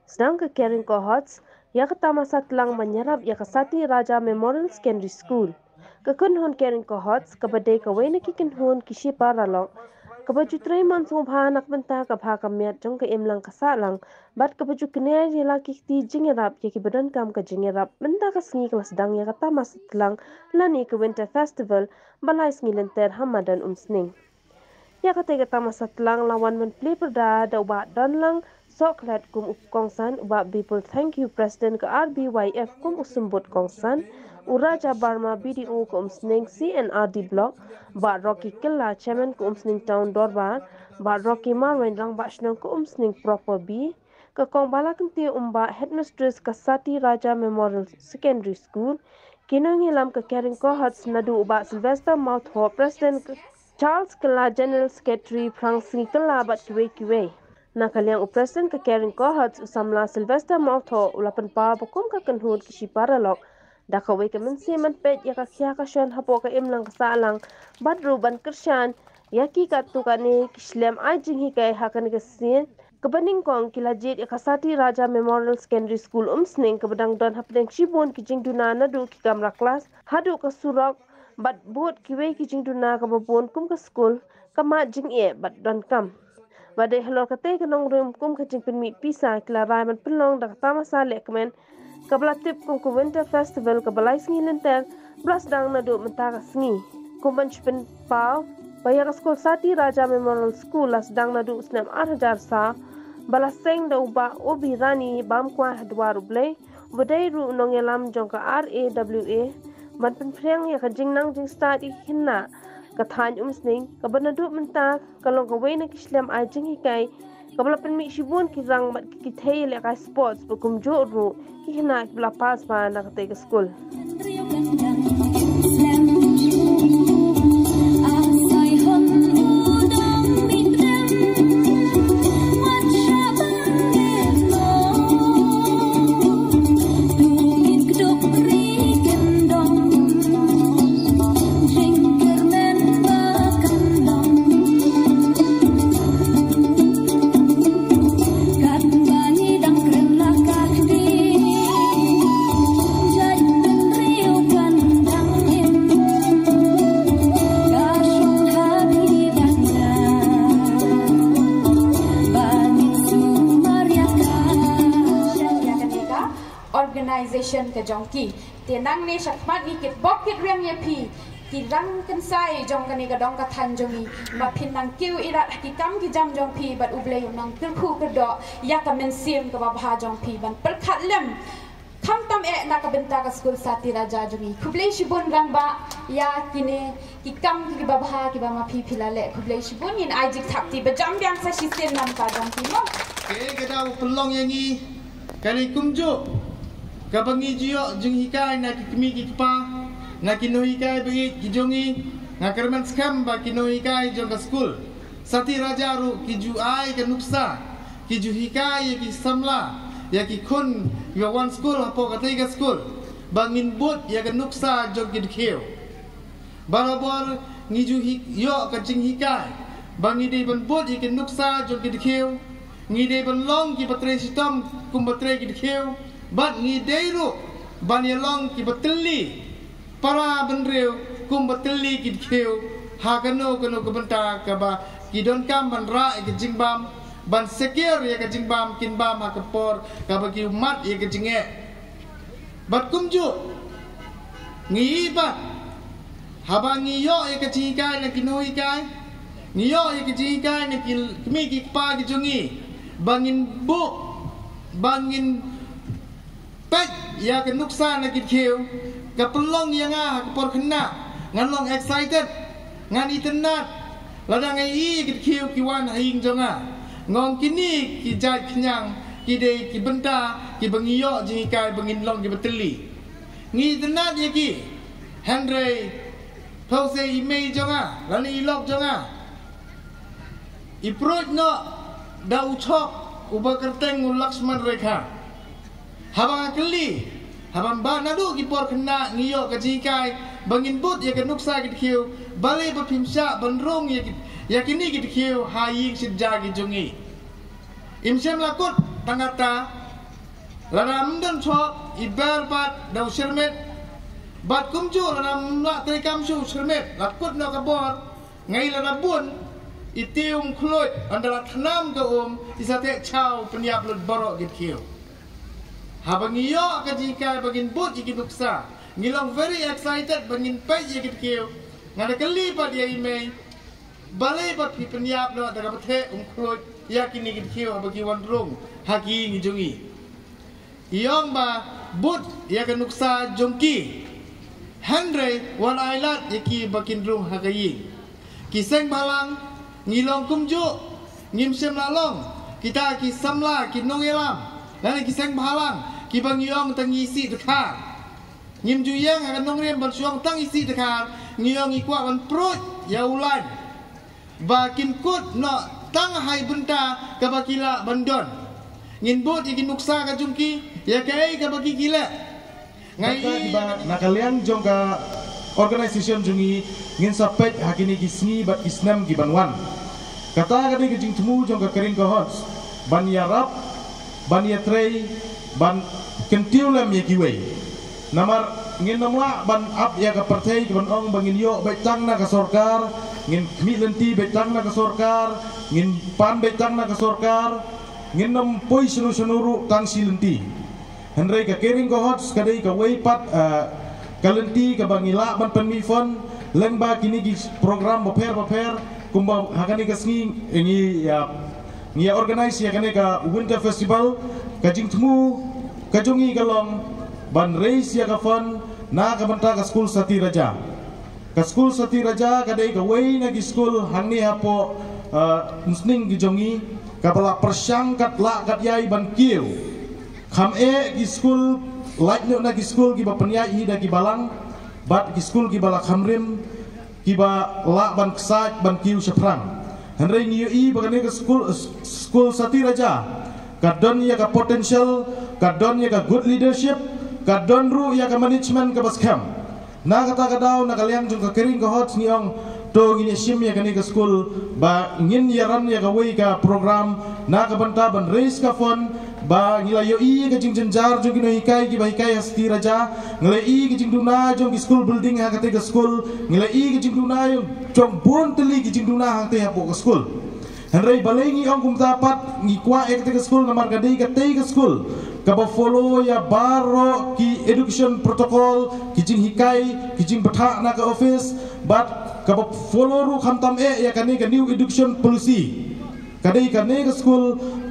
Sedang ke Kering Cohorts, ia ketama satlang menyerap ia kesati Raja Memorial Secondary School. Kekunhun Kering Cohorts, kebadai kawai ki kinhun kishi paralong. Kebaju Trayman sumubha anak benta kabha kamiat jong ke imlang kasalang, bat kebaju kenya ye laki ti jingerap ye ki badan kam ke jingerap benta kasngi kelas dang ya ketama satlang lani ke Winter Festival balai ngilenter Hamadan umsning. Ya kata ketama satlang lawan men play perda da ubat dan lang Soklat kum kongsan uba people thank you President ke RBYF kum usumbut kongsan Uraja Barma BDO kum sning CNRD block ba Rocky Killa Chairman kum sning town Dorbar ba Rocky Marwen rang ba shnang kum sning proper B ke kong bala kenti umba headmistress ke Sati Raja Memorial Secondary School kinang hilam ke Kering Cohorts nadu uba Sylvester Mouthhole President Charles Killa General Secretary Francine Killa bat kiwe Nakaliang upresident ke Kering Cohorts usamla Sylvester Mouthhole ulapan pa bukum ka kenhud kishi paralok dakawe ke mensi menpet ya kakya kasyan hapo ka imlang kasalang badru ban kersyan yaki katukane kislem ajing hikai hakan kesin kebening kong kilajit ya kasati Raja Memorial Secondary School umsning kebedang don hapdeng shibun kijing duna nadu ki kamra kelas hadu ke surok bat buat kiwe kijing duna kababun kum ke school kama jing e bat don kam Badai halor kate kenong rum kum kecing penmi pisah kelarai man pelong dak tama salek kemen kabla tip kum ku Winter Festival kabalai sengi lenter belas dang nadu mentara sengi kum pen pau bayar skol Sati Raja Memorial School las dang nadu usnam 8,000 sa balas seng da uba obi rani bam kwa hadwa ruble badai ru nong yalam jong ka RAWA man pen priang ya ka jingnang jing start ikinna kathan umsning kabanadu menta kalong kawai na kislam ajing hikai kabla penmi shibun kirang mat kithei le ka sports bukum joru kihna bla pas pa na kate ke school Organisation ke jongki tenang ni syakmat ni kit bok kit riang ye pi kirang kan sai jong kani ka dong ka than jongi ma phin nang kiu irat ki kam ki jam jong pi bat uble nang kir khu ka do ya ka men sim ka ba bha jong pi ban per khat lem kham tam e na ka benta ka school Sati Raja jongi khuble shibun rang ba ya kine ki kam ki ba bha ki ba ma phi philale khuble shibun in ajik thapti ba jam byang sa shisen nam ka jong pi mo ke da pelong yangi kali kumjo kabangi jiyo jeng hikai na kikmi kikpa na kino hikai bagi kijongi na kerman skam ba kino hikai jong ka school Sati Raja ru kiju ai ke nuksa kiju hikai ya ki samla ya ki kun ya one school hapo ka tiga school bangin bot ya ke nuksa jong ki dikheu barabor ngiju yo ka jeng hikai bangi de ban bot ya ke nuksa jong ki dikheu ngide ban long ki patre sitam kum patre ki dikheu bat ni deiru ban yalong ki bateli para benreu kum bateli ki kheu ha kano kano ke benta ka ba ki don kam ban ra ke jingbam ban sekir ya ke jingbam kin bam ha ke por ka ba ki mat ya ke jinge bat kumju ngi ba haba ngi yo ya ke jingai na kinoi kai ngi yo ya ke jingai na ki mi ki pa ki jungi bangin bu bangin pek ya ke nuksa na kit kheu ka pelong ya nga ka por khna ngan long excited ngan internet ladang ai kit kheu ki wan hing jonga ngong kini ki jat khnyang ki de ki benta ki bangiyo jingi kai bangin long ki beteli ngi internet ya ki Henry those email jonga lani log jonga iproj no da uchok ubakarteng Laksman Rekha habang keli habang ba nadu ki por kena ngiyo ka jikai bangin but ya ke nuksa ki khiu bale ba phimsa banrong ya kini ki khiu haying sidja ki jungi imsem lakut tangata Lanam dan chok ibar bat dau shermet bat kumju lanam la terikam shu shermet lakut na kabor ngai lanam bun itium khloit andala thnam ka isate chau penyap lut borok git kiu habangiyo ka jika bagin but iki duksa ngilong very excited bangin pai git kiu ngada kali pat dia imei balai pat pi penyap no daga bethe khloit yakini git kiu bagi wandrung haki ngijungi Iyong ba but ya kanuksa jongki Henry wan ailat yaki bakindrung hagayi kiseng balang ngilong kumju ngim sem lalong kita ki samla ki nongelam dan kiseng balang ki bang yong tangisi dekar ngim juyang akan nongrem ban suang tangisi dekar ngiyong ikwa ban prut ya ulan bakin kut no tang hai benta kabakila bandon ngin bot ikin nuksa ka jungki ya kai ka bagi gila ngai nakalian jong ka organization jungi ngin sapet hakini gisni bat isnam gibanwan kata kadi kijing temu jong ka kering ka hots ban yarap ban ya trei ban kentiulam ya kiwei namar ngin namla ban up ya ka partai ban ong bangin yo betang na ka sorkar ngin milenti betang na ka sorkar ngin pan betang na ka sorkar nginam poi sunu tang silenti henry ka kering ko hots kadai ka wei pat kalenti ka bangila ban penmifon lengba kini gi program boper kumba hakani ka sngi ini ya organize ya kane ka winter festival ka jingtmu ka jongi kalong ban race ya ka fon na ka banta ka school sati raja kadai ka wei na gi school hangni hapo musning gi jongi kapala persangkat la kat yai ban kiu kham gi school like no na gi school gi ba penyai hi da gi balang bat gi school gi bala khamrim gi ba la ban ksaj ban kiu seprang henry ngiu i bagane ke school sati raja kadon ya ka potential kadon ya ka good leadership kadon ru ya ka management ka baskham na kata kadau na kalian jung ka kering ka hot niong to ngini sim ya kani ka school ba ngin yaran ya ka wei ka program na ka banta ban race ka fon ba ngila yo i ka jing jenjar jong kino hikai ki ba hikai hasti raja ngila i ki jing duna jong ki school building ha ka te ka school ngila i ki jing duna yo jong bon teli ki jing duna ha te ha po ka school henry balengi ong kum dapat ngi kwa ek te ka school namar ka dei ka te ka school ka ba follow ya baro ki education protocol ki jing hikai ki jing batha na ka office but kaba follow ru khamtam ya kani ka new education policy kadai kane ka school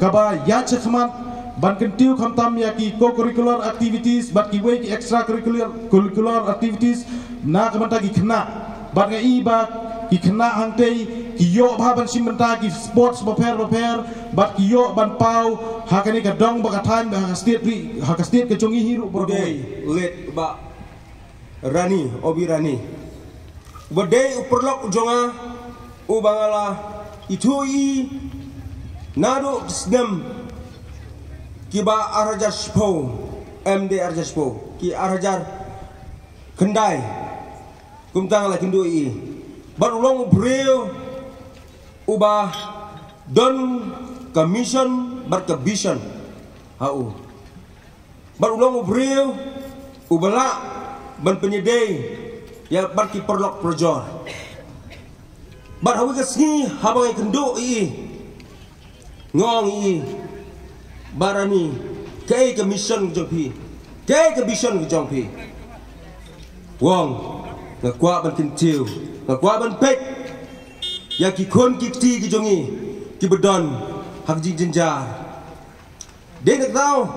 kaba ya chakmat ban kentiu khamtam ya ki co-curricular activities bat ki wei ki extra curricular activities na ka manta ki khna bat nga i ba ki khna hangtei ki yo ba ban simbenta ki sports baper bat ki yo ban pau ha kani ka dong ba ka time ba ha state ka chongi hiru bodai let ba rani obi rani badai uperlok jonga ubangala itu i nado sdem kiba arajar spo md arajar spo ki arajar kendai kumtang la kindu i barulong breu uba don commission bar vision hau barulong breu ubala ban penyedai ya barki perlok projor bar hawi kasngi habang kendo i ngong i barani kay ka mission jongpi kay ka vision jongpi wong ngakwa ban kentiu ngakwa ban pek ya ki kon ki ti ki jongi ki bedon hak jing jenjar de nak tau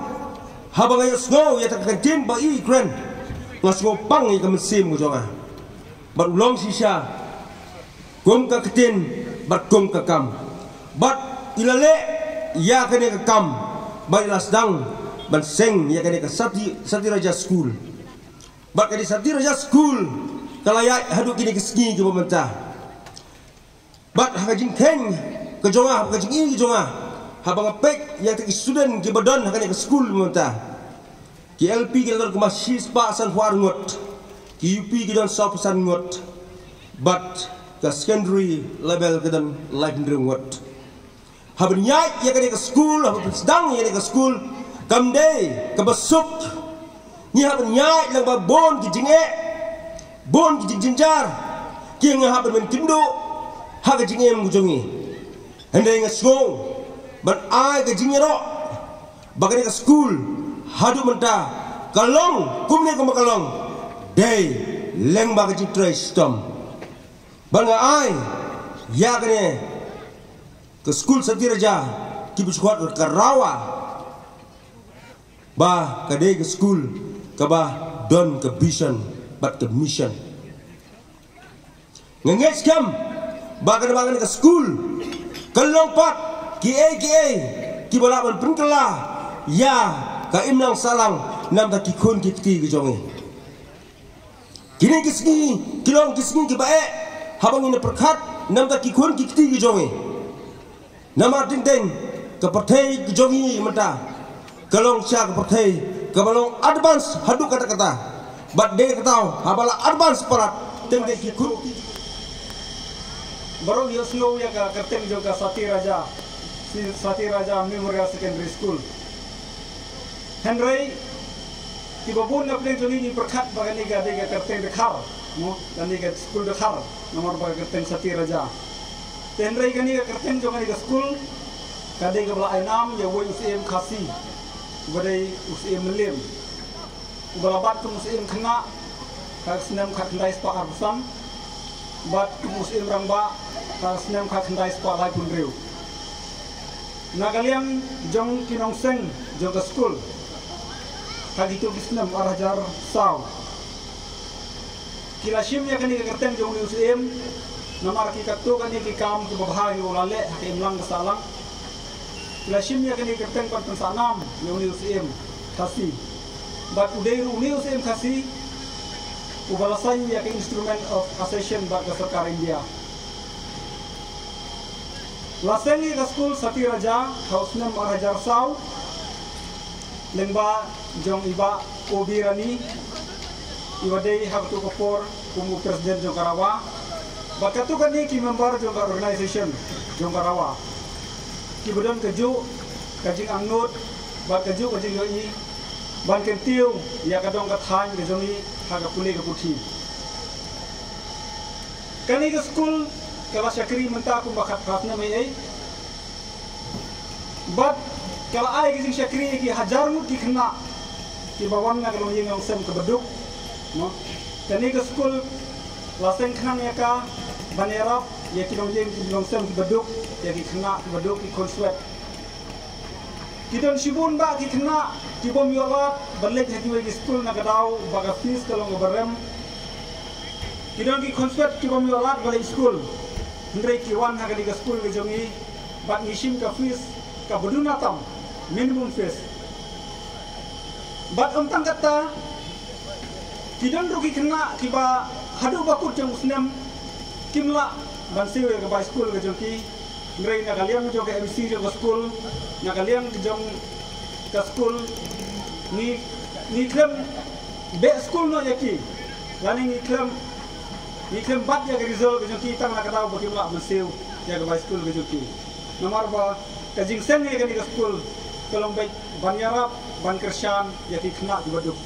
habang ayo snow ya tak kentin ba i kren ngasgo pang i ka mesim jonga bat ulong sisa kum ka ketin bat kum ka kam bat ilale ya kene ka kam bat ilasdang ban seng ya kene ka sati raja school bat kadi sati raja school kalaya hadu kini kesngi ke pemerintah bat hakajing keng ke jonga hakajing i ke jonga habang pek yang tak student ke badon hakane ke school pemerintah ki LP ke lor ke masis pa san huarngot UP kita sapusan ngot, but ke secondary level kita like ngot. Haben nyai ya ke school, haben sedang ya ke school, cầm đây cầm bờ súc như hạt nhai là bà bôn cái chính jar kia ngah hạt mình kín độ hạt cái chính em của chúng anh đây ngah song ban ai cái chính đó bagai cái school hadu menta kalong kumne kuma kalong day leng bagai chính tray stom ban ai ya cái school Satiraja kibu squad ke rawa ba kadai ke school ke ba don ke vision bat ke mission ngenget skam ba ke school kalong pat ki ki bala ban penkela ya ka imnang salang nam ta ki khon ki ti jongi kini kisni kilong kisni ki bae habang ina perkhat nam ta ki khon ki ti jongi nama ting ting ke partai ki jongi mata kalong sia ke partai ke balong advance hadu kata bat de katau habala advance parat ting ting ki khon baru yoslo ya ka kerteng juga Satiraja Memorial Secondary School. Henry tibabun na pleng joni ni perkhat bagani ga de ga kerteng dekhar no dan ga school dekhar nomor ba kerteng Satiraja. Henry gani ga kerteng joni ga school ga de ga bala ainam ya wo UCM khasi badai UCM lem bala bat ku UCM khna ka senam khat ndai spa arsan bat ku UCM rangba ka senam khat ndai spa lai pun reu Nagaliang jong kinong seng jong ke school kali itu kisnam arajar saw kilasim ya kani kerteng jong UCM namar ki katto kani ki kam ki babhai ulale hakim lang salang kilasim ya kani kerteng pan sanam jong UCM khasi bat udai ru UCM khasi ubalasan ya ke instrument of accession ba ke sarkar India Lasengi ke school Satiraja hausnam arajar saw lengba jong iba obirani iwadei habtu kopor kumu presiden jong Karawa bakatu kani ki member jong organization jong Karawa ki budon keju kajing angnut bak keju kajing yoi ban kentiu ya kadong kathan ke jongi haga puli ke puthi kani ke school kalau syakri mentah aku bakat khasnya mai but kalau ai kising syakri ki hajar mut ki kena ki bawan na kalau yang sem ke beduk no kani ke school laseng khan ya ka banera ya ki dong yang ki dong sem ke beduk ya ki kena ke beduk ki konsuat ki don shibun ba ki kena ki bom yolat balek ki ki school na gadau baga fees kalau ngobarem ki don ki konsuat ki bom yolat balek school Hendrai kiwan haga di school ke jongi bat ngishim ka fees ka bedunatam minimum fees bat untang kata kidon rugi kena kiba hadu bakut jong usnem kimla ban siwe ke bai school ke jongi hendrai na kalian jo ke MC ke school na kalian ke jong ke school ni klem be school no yaki lani ni klem bat ya ke result ke joki tang la kadau bakim la masiu ya ke high school ke joki nomor ba ke jingsen ya ke school kolong baik ban yarap ban kershan ya ki kena di baduk